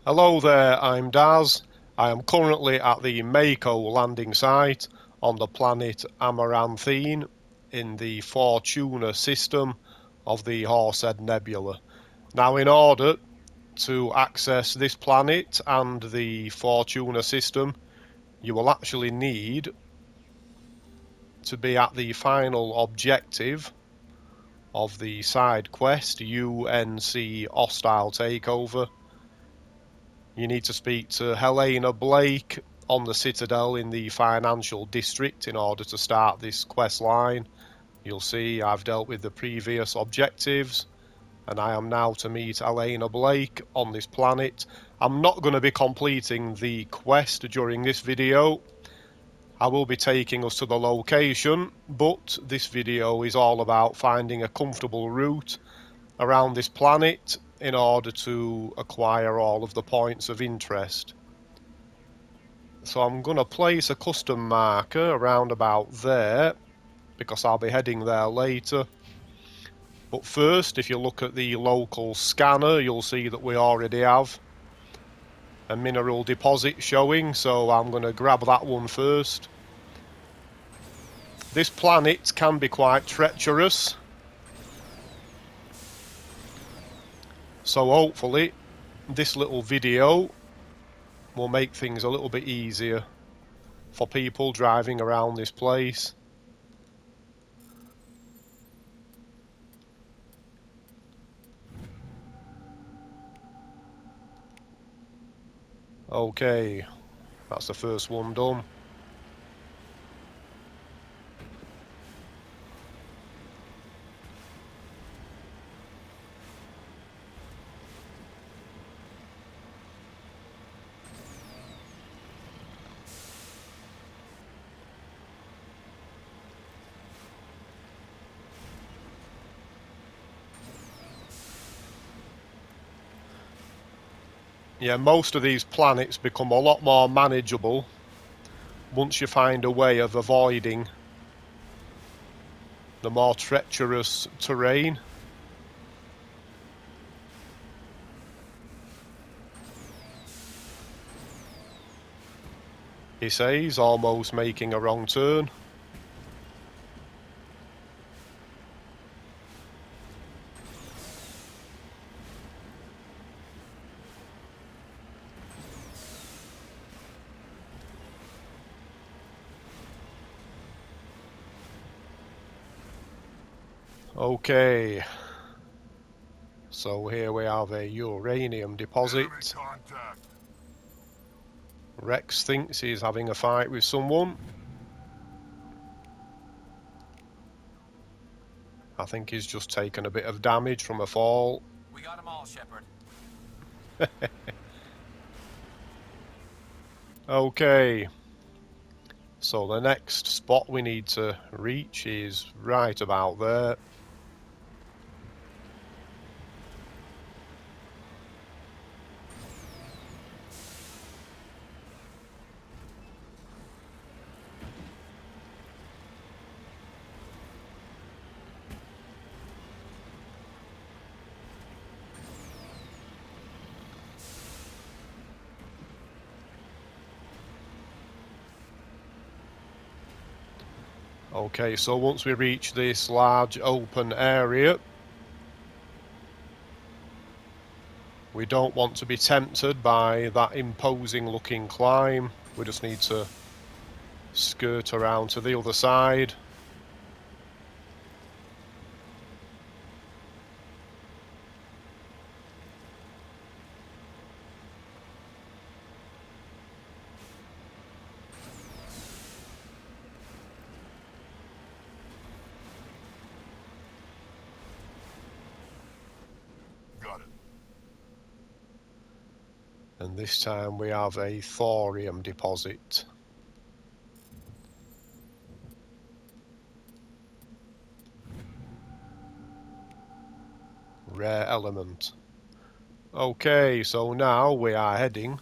Hello there, I'm Daz. I am currently at the Mako landing site on the planet AMARANTHINE in the Fortuna system of the Horsehead Nebula. Now, in order to access this planet and the Fortuna system, you will actually need to be at the final objective of the side quest, UNC Hostile Takeover. You need to speak to Helena Blake on the Citadel in the financial district in order to start this quest line. You'll see I've dealt with the previous objectives and I am now to meet Helena Blake on this planet. I'm not going to be completing the quest during this video. I will be taking us to the location, but this video is all about finding a comfortable route around this planet in order to acquire all of the points of interest. So I'm going to place a custom marker around about there because I'll be heading there later. But first, if you look at the local scanner, you'll see that we already have a mineral deposit showing, so I'm going to grab that one first. This planet can be quite treacherous, so hopefully this little video will make things a little bit easier for people driving around this place. Okay, that's the first one done. Yeah, most of these planets become a lot more manageable once you find a way of avoiding the more treacherous terrain. He says, almost making a wrong turn. Okay, so here we have a uranium deposit. Rex thinks he's having a fight with someone. I think he's just taken a bit of damage from a fall. We got them all, Shepard. Okay, so the next spot we need to reach is right about there. Okay, so once we reach this large open area, we don't want to be tempted by that imposing looking climb. We just need to skirt around to the other side. And this time we have a thorium deposit. Rare element. Okay, so now we are heading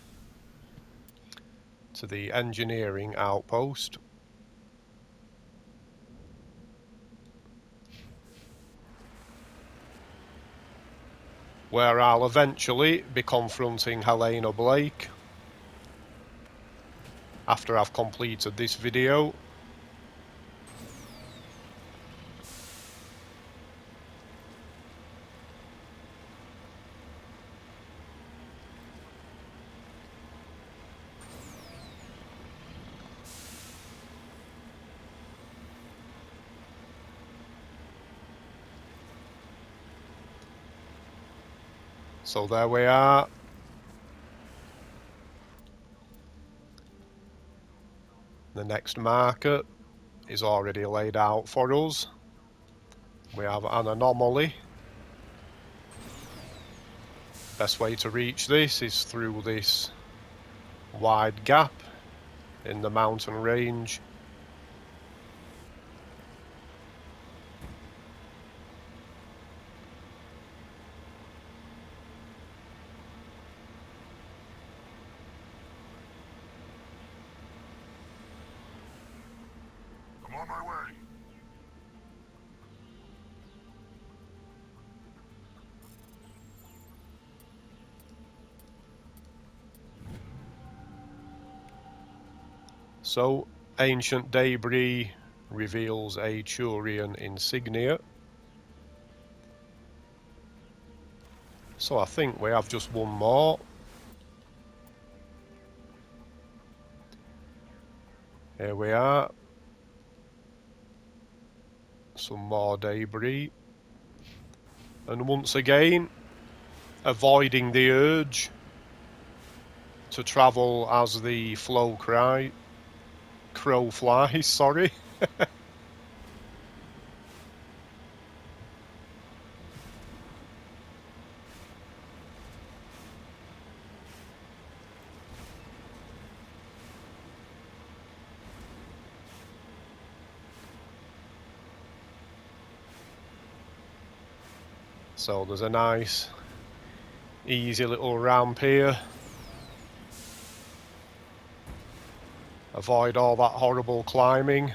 to the engineering outpost. where I'll eventually be confronting Helena Blake after I've completed this video. So there we are. The next marker is already laid out for us. We have an anomaly. Best way to reach this is through this wide gap in the mountain range. I'm on my way. So, ancient debris reveals a Turian Insignia. So I think we have just one more. Here we are. Some more debris. And once again, avoiding the urge to travel as the crow flies, sorry. So there's a nice, easy little ramp here. Avoid all that horrible climbing.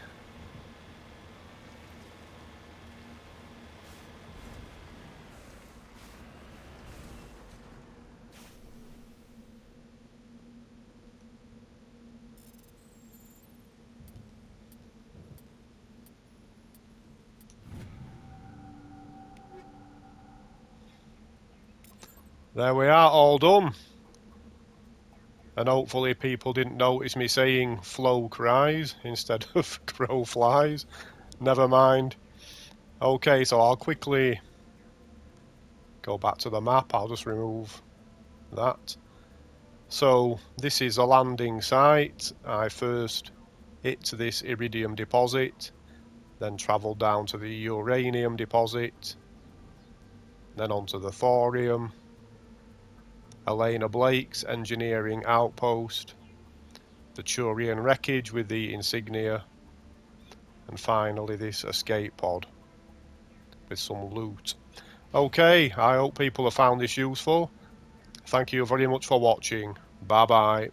There we are, all done. And hopefully people didn't notice me saying flow cries instead of crow flies. Never mind. Okay, so I'll quickly go back to the map. I'll just remove that. So this is a landing site. I first hit this Iridium deposit, then travelled down to the Uranium deposit, then onto the Thorium, Helena Blake's engineering outpost, the Turian wreckage with the Insignia, and finally this escape pod with some loot. Okay, I hope people have found this useful. Thank you very much for watching. Bye bye.